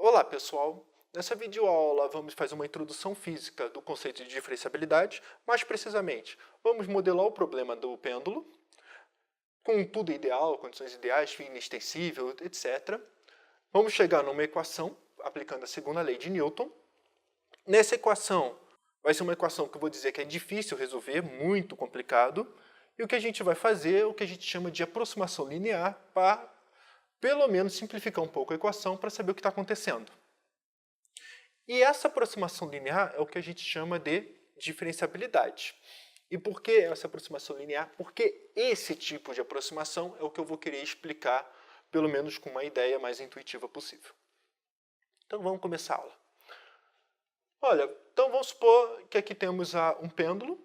Olá, pessoal! Nessa videoaula vamos fazer uma introdução física do conceito de diferenciabilidade. Mais precisamente, vamos modelar o problema do pêndulo, com tudo ideal, condições ideais, fio inextensível, etc. Vamos chegar numa equação, aplicando a segunda lei de Newton. Nessa equação, vai ser uma equação que eu vou dizer que é difícil resolver, muito complicado. E o que a gente vai fazer é o que a gente chama de aproximação linear para, pelo menos, simplificar um pouco a equação para saber o que está acontecendo. E essa aproximação linear é o que a gente chama de diferenciabilidade. E por que essa aproximação linear? Porque esse tipo de aproximação é o que eu vou querer explicar, pelo menos com uma ideia mais intuitiva possível. Então vamos começar a aula. Olha, então vamos supor que aqui temos um pêndulo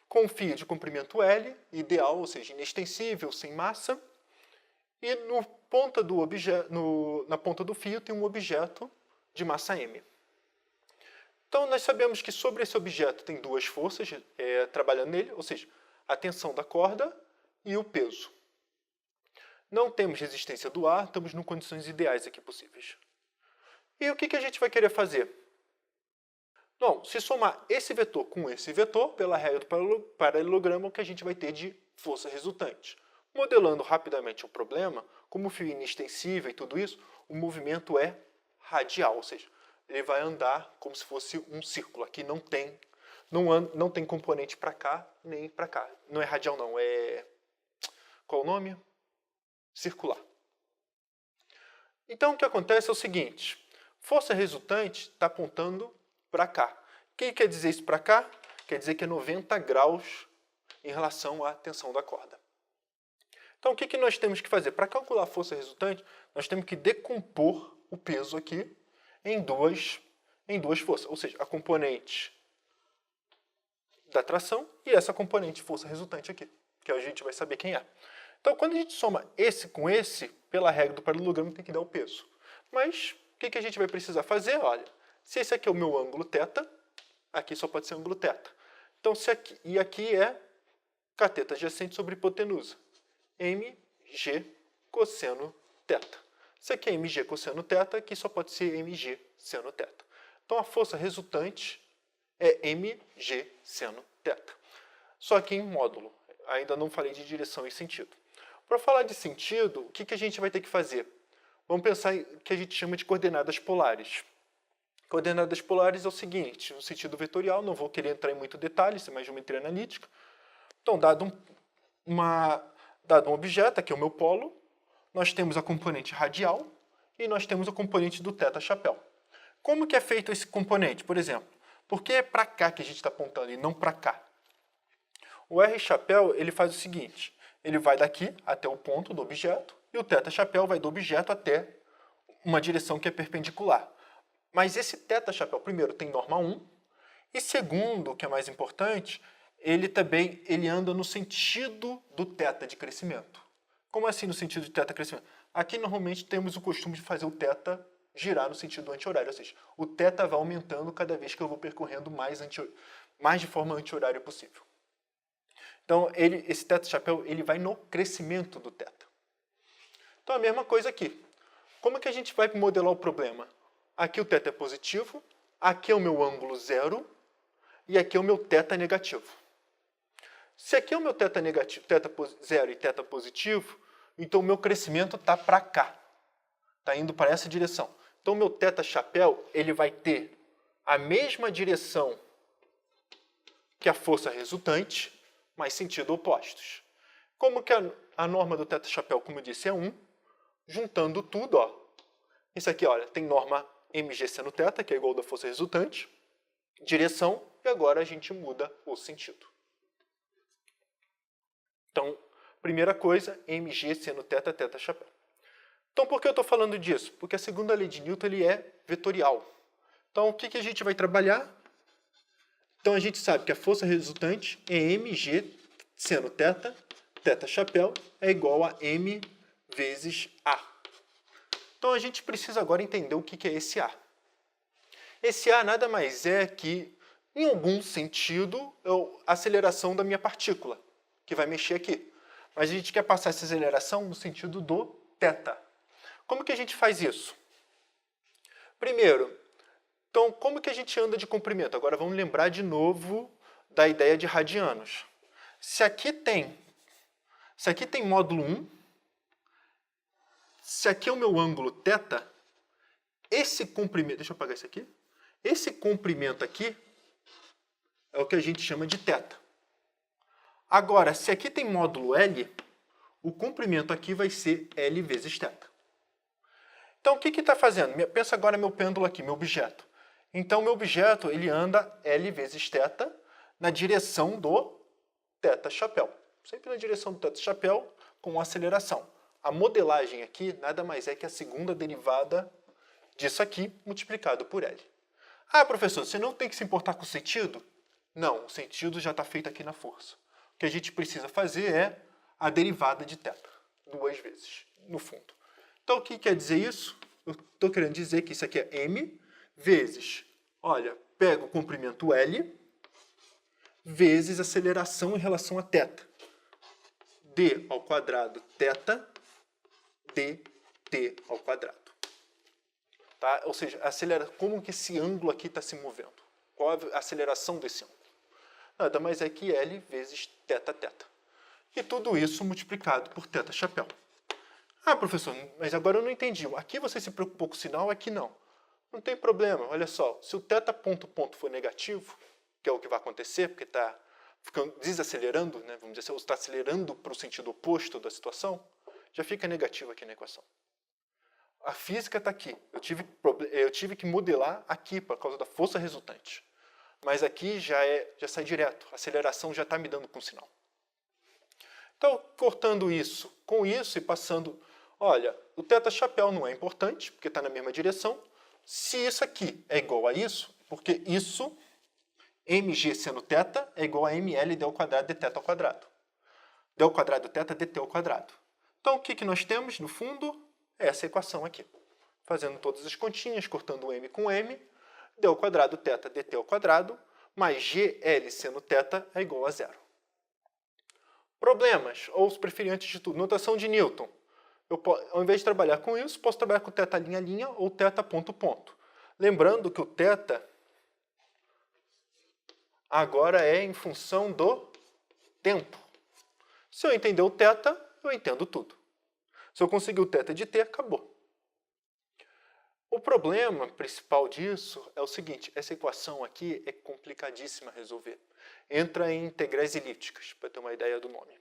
com um fio de comprimento L, ideal, ou seja, inextensível, sem massa, e na ponta do fio tem um objeto de massa m. Então, nós sabemos que sobre esse objeto tem duas forças trabalhando nele, ou seja, a tensão da corda e o peso. Não temos resistência do ar, estamos em condições ideais aqui possíveis. E o que a gente vai querer fazer? Bom, se somar esse vetor com esse vetor, pela regra do paralelogramo, o que a gente vai ter de força resultante. Modelando rapidamente o problema, como o fio é inextensível e tudo isso, o movimento é radial, ou seja, ele vai andar como se fosse um círculo. Aqui não tem componente para cá nem para cá. Não é radial não, é... Qual o nome? Circular. Então o que acontece é o seguinte, força resultante está apontando para cá. O que quer dizer isso para cá? Quer dizer que é 90 graus em relação à tensão da corda. Então o que nós temos que fazer? Para calcular a força resultante, nós temos que decompor o peso aqui em duas forças, ou seja, a componente da tração e essa componente de força resultante aqui, que a gente vai saber quem é. Então, quando a gente soma esse com esse, pela regra do paralelogramo tem que dar o peso. Mas, o que a gente vai precisar fazer? Olha, se esse aqui é o meu ângulo θ, aqui só pode ser ângulo θ. Então, e aqui é cateto adjacente sobre hipotenusa, mg cosseno θ. Isso aqui é mg cosseno θ, aqui só pode ser mg seno θ. Então a força resultante é mg seno θ. Só que em módulo. Ainda não falei de direção e sentido. Para falar de sentido, o que a gente vai ter que fazer? Vamos pensar em o que a gente chama de coordenadas polares. Coordenadas polares é o seguinte, no sentido vetorial, não vou querer entrar em muito detalhe, isso é mais geometria analítica. Então, dado um objeto, aqui é o meu polo, nós temos a componente radial e nós temos a componente do θ chapéu. Como que é feito esse componente, por exemplo? Por que é para cá que a gente está apontando e não para cá? O R chapéu ele faz o seguinte, ele vai daqui até o ponto do objeto e o θ chapéu vai do objeto até uma direção que é perpendicular. Mas esse θ chapéu, primeiro, tem norma 1 e segundo, que é mais importante, ele anda no sentido do θ de crescimento. Como assim no sentido de θ crescimento? Aqui normalmente temos o costume de fazer o θ girar no sentido anti-horário, ou seja, o θ vai aumentando cada vez que eu vou percorrendo mais de forma anti-horária possível. Então esse θ chapéu ele vai no crescimento do θ. Então a mesma coisa aqui. Como que a gente vai modelar o problema? Aqui o θ é positivo, aqui é o meu ângulo zero e aqui é o meu θ negativo. Se aqui é o meu θ negativo, θ zero e θ positivo, então o meu crescimento está para cá. Está indo para essa direção. Então o meu θ chapéu ele vai ter a mesma direção que a força resultante, mas sentido opostos. Como que a norma do θ chapéu, como eu disse, é 1, juntando tudo, ó. Isso aqui, olha, tem norma mg seno θ, que é igual da força resultante, direção, e agora a gente muda o sentido. Então, primeira coisa, mg seno θ, θ chapéu. Então, por que eu estou falando disso? Porque a segunda lei de Newton ele é vetorial. Então, o que a gente vai trabalhar? Então, a gente sabe que a força resultante é mg seno θ, θ chapéu, é igual a m vezes A. Então, a gente precisa agora entender o que é esse A. Esse A nada mais é que, em algum sentido, é a aceleração da minha partícula, que vai mexer aqui. Mas a gente quer passar essa aceleração no sentido do θ. Como que a gente faz isso? Primeiro, então, como que a gente anda de comprimento? Agora vamos lembrar de novo da ideia de radianos. Se aqui tem módulo 1, se aqui é o meu ângulo θ, esse comprimento, deixa eu apagar isso aqui, esse comprimento aqui é o que a gente chama de θ. Agora, se aqui tem módulo L, o comprimento aqui vai ser L vezes θ. Então, o que está fazendo? Pensa agora meu pêndulo aqui, meu objeto. Então, meu objeto ele anda L vezes θ na direção do θ chapéu. Sempre na direção do θ chapéu com aceleração. A modelagem aqui nada mais é que a segunda derivada disso aqui multiplicado por L. Ah, professor, você não tem que se importar com o sentido? Não, o sentido já está feito aqui na força. O que a gente precisa fazer é a derivada de θ, 2 vezes, no fundo. Então, o que quer dizer isso? Eu estou querendo dizer que isso aqui é m vezes, olha, pego o comprimento L, vezes aceleração em relação a θ. D ao quadrado θ, dt ao quadrado. Tá? Ou seja, como que esse ângulo aqui está se movendo? Qual a aceleração desse ângulo? Nada mais é que L vezes θ. E tudo isso multiplicado por θ chapéu. Ah, professor, mas agora eu não entendi. Aqui você se preocupou com o sinal, aqui não. Não tem problema, olha só. Se o θ ponto ponto for negativo, que é o que vai acontecer, porque está desacelerando, né, vamos dizer assim, está acelerando para o sentido oposto da situação, já fica negativo aqui na equação. A física está aqui. Eu tive que modelar aqui por causa da força resultante. Mas aqui já sai direto. A aceleração já está me dando com sinal. Então, cortando isso com isso e passando... Olha, o θ chapéu não é importante, porque está na mesma direção. Se isso aqui é igual a isso, porque isso, mg sendo θ, é igual a ml d ao quadrado dt ao quadrado. d ao quadrado θ, dt ao quadrado. Então, o que nós temos, no fundo, é essa equação aqui. Fazendo todas as continhas, cortando m com m, d ao quadrado θ, dt ao quadrado, mais gl sendo θ é igual a zero. Problemas, ou se preferir antes de tudo, notação de Newton. Ao invés de trabalhar com isso, posso trabalhar com θ linha linha ou θ ponto ponto. Lembrando que o θ agora é em função do tempo. Se eu entender o θ, eu entendo tudo. Se eu conseguir o θ de t, acabou. O problema principal disso é o seguinte, essa equação aqui é complicadíssima a resolver. Entra em integrais elípticas, para ter uma ideia do nome.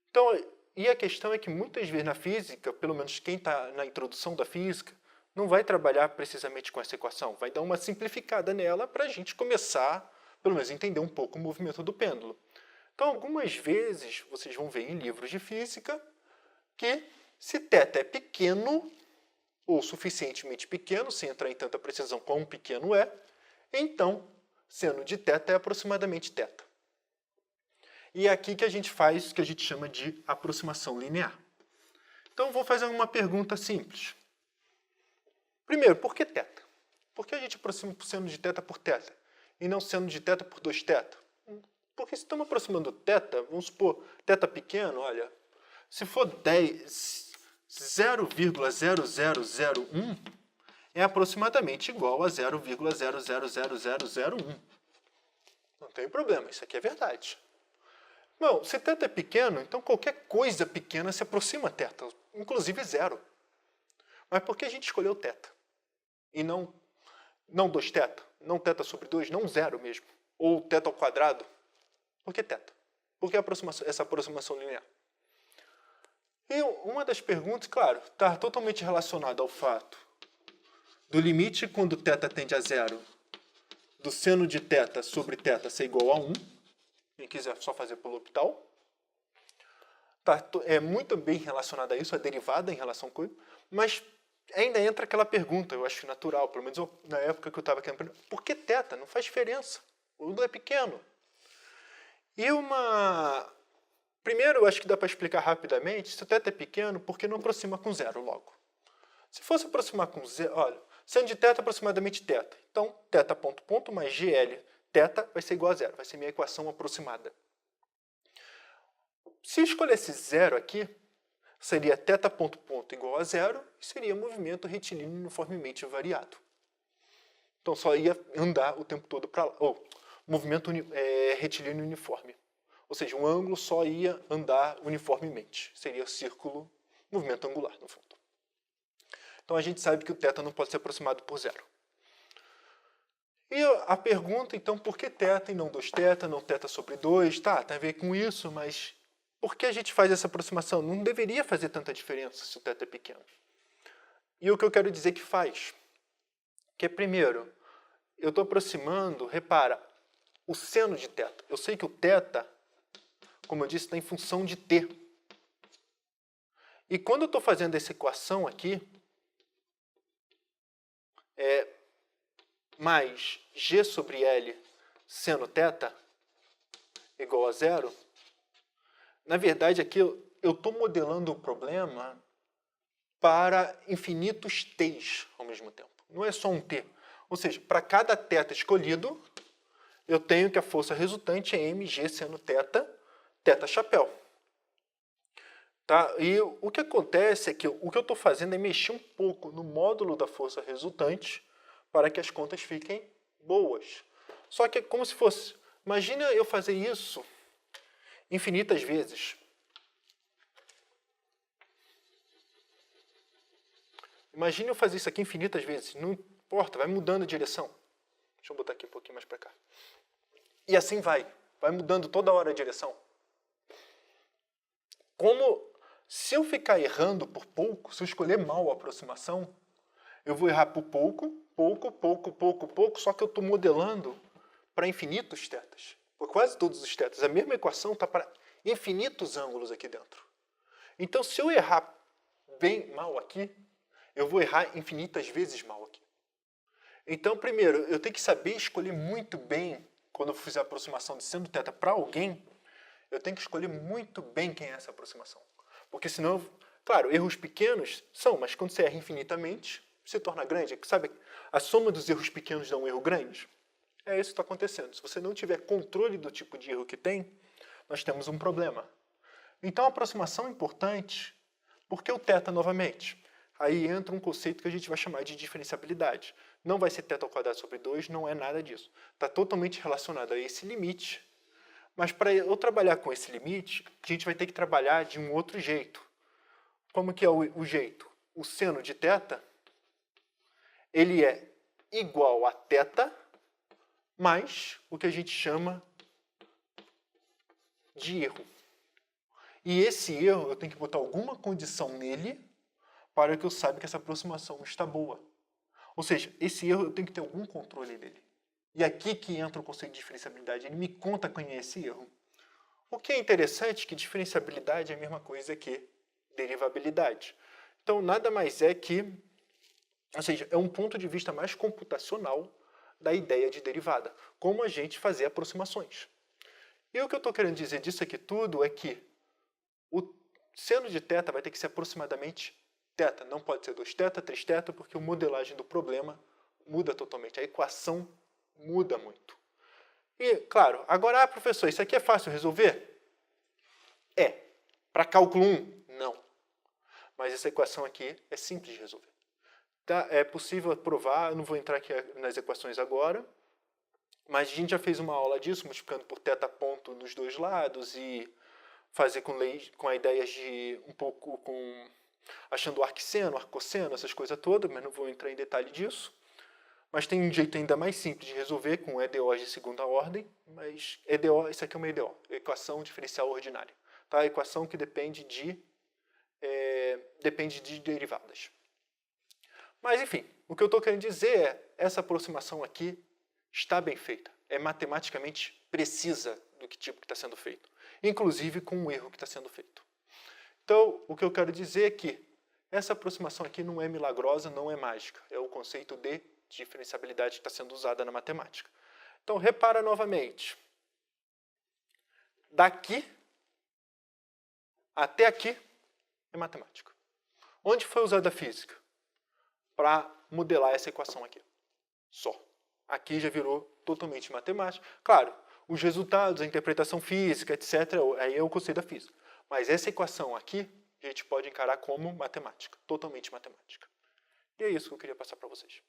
Então, e a questão é que muitas vezes na física, pelo menos quem está na introdução da física, não vai trabalhar precisamente com essa equação, vai dar uma simplificada nela para a gente começar, pelo menos, entender um pouco o movimento do pêndulo. Então, algumas vezes, vocês vão ver em livros de física que se θ é pequeno, ou suficientemente pequeno, sem entrar em tanta precisão quão pequeno é, então, seno de θ é aproximadamente θ. E é aqui que a gente faz o que a gente chama de aproximação linear. Então, vou fazer uma pergunta simples. Primeiro, por que θ? Por que a gente aproxima o seno de θ por θ? E não seno de θ por 2θ? Porque se estamos aproximando θ, vamos supor, θ pequeno, olha, se for 0,00001, é aproximadamente igual a 0,000001. Não tem problema, isso aqui é verdade. Bom, se θ é pequeno, então qualquer coisa pequena se aproxima a θ, inclusive zero. Mas por que a gente escolheu θ? E não 2θ? Não θ sobre 2, não zero mesmo. Ou θ ao quadrado? Por que θ? Por que essa aproximação linear? E uma das perguntas, claro, está totalmente relacionada ao fato do limite quando θ tende a zero, do seno de θ sobre θ ser igual a 1. Quem quiser só fazer pelo L'Hopital. É muito bem relacionada a isso, a derivada em relação com isso, mas ainda entra aquela pergunta, eu acho natural, pelo menos na época que eu estava querendo, por que θ? Não faz diferença. O ângulo é pequeno. E primeiro, eu acho que dá para explicar rapidamente, se o θ é pequeno, por que não aproxima com zero logo? Se fosse aproximar com zero, olha, seno de θ é aproximadamente θ. Então, θ ponto ponto mais gl θ vai ser igual a zero, vai ser minha equação aproximada. Se eu escolhesse zero aqui, seria θ ponto ponto igual a zero e seria movimento retilíneo uniformemente variado. Então só ia andar o tempo todo para lá, ou movimento retilíneo uniforme. Ou seja, um ângulo só ia andar uniformemente. Seria o círculo, movimento angular, no fundo. Então a gente sabe que o θ não pode ser aproximado por zero. E a pergunta, então, por que θ e não 2θ, não θ sobre 2? Tá, tem a ver com isso, mas por que a gente faz essa aproximação? Não deveria fazer tanta diferença se o θ é pequeno. E o que eu quero dizer que faz? Que é, primeiro, eu estou aproximando, repara, o seno de θ. Eu sei que o θ, como eu disse, está em função de t. E quando eu estou fazendo essa equação aqui, mais g sobre L seno θ igual a zero, na verdade aqui eu estou modelando o problema para infinitos t's ao mesmo tempo. Não é só um t. Ou seja, para cada θ escolhido, eu tenho que a força resultante é mg seno θ chapéu. Tá? E o que acontece é que o que eu estou fazendo é mexer um pouco no módulo da força resultante para que as contas fiquem boas. Só que é como se fosse, imagina eu fazer isso infinitas vezes. Imagina eu fazer isso aqui infinitas vezes, não importa, vai mudando a direção. Deixa eu botar aqui um pouquinho mais para cá. E assim vai mudando toda hora a direção. Se eu ficar errando por pouco, se eu escolher mal a aproximação, eu vou errar por pouco, só que eu estou modelando para infinitos θs. Por quase todos os θs. A mesma equação está para infinitos ângulos aqui dentro. Então, se eu errar bem mal aqui, eu vou errar infinitas vezes mal aqui. Então, primeiro, eu tenho que saber escolher muito bem, quando eu fizer a aproximação de seno θ para alguém, eu tenho que escolher muito bem quem é essa aproximação. Porque senão, claro, erros pequenos são, mas quando você erra infinitamente, se torna grande. Sabe, a soma dos erros pequenos dá um erro grande? É isso que está acontecendo. Se você não tiver controle do tipo de erro que tem, nós temos um problema. Então, a aproximação é importante, porque o θ novamente. Aí entra um conceito que a gente vai chamar de diferenciabilidade. Não vai ser θ ao quadrado sobre 2, não é nada disso. Está totalmente relacionado a esse limite. Mas para eu trabalhar com esse limite, a gente vai ter que trabalhar de um outro jeito. Como que é o jeito? O seno de θ, ele é igual a θ mais o que a gente chama de erro. E esse erro, eu tenho que botar alguma condição nele para que eu saiba que essa aproximação está boa. Ou seja, esse erro eu tenho que ter algum controle dele. E aqui que entra o conceito de diferenciabilidade. Ele me conta quem é esse erro. O que é interessante é que diferenciabilidade é a mesma coisa que derivabilidade. Então, nada mais é que, ou seja, é um ponto de vista mais computacional da ideia de derivada. Como a gente fazer aproximações. E o que eu estou querendo dizer disso aqui tudo é que o seno de θ vai ter que ser aproximadamente θ. Não pode ser 2θ, 3θ, porque a modelagem do problema muda totalmente. A equação muda muito. E, claro, agora, professor, isso aqui é fácil resolver? É. Para cálculo 1? Não. Mas essa equação aqui é simples de resolver. Tá? É possível provar, eu não vou entrar aqui nas equações agora, mas a gente já fez uma aula disso, multiplicando por θ ponto nos dois lados e fazer com a ideia de um pouco com achando o arcseno, arcosseno, essas coisas todas, mas não vou entrar em detalhe disso. Mas tem um jeito ainda mais simples de resolver com EDOs de segunda ordem, mas EDO, isso aqui é uma EDO, equação diferencial ordinária. Tá? A equação que depende de derivadas. Mas, enfim, o que eu estou querendo dizer é essa aproximação aqui está bem feita. É matematicamente precisa do que tipo que está sendo feito. Inclusive com o erro que está sendo feito. Então, o que eu quero dizer é que essa aproximação aqui não é milagrosa, não é mágica. É o conceito de diferenciabilidade que está sendo usada na matemática. Então, repara novamente. Daqui até aqui é matemática. Onde foi usada a física? Para modelar essa equação aqui. Só. Aqui já virou totalmente matemática. Claro, os resultados, a interpretação física, etc., aí é o conceito da física. Mas essa equação aqui a gente pode encarar como matemática, totalmente matemática. E é isso que eu queria passar para vocês.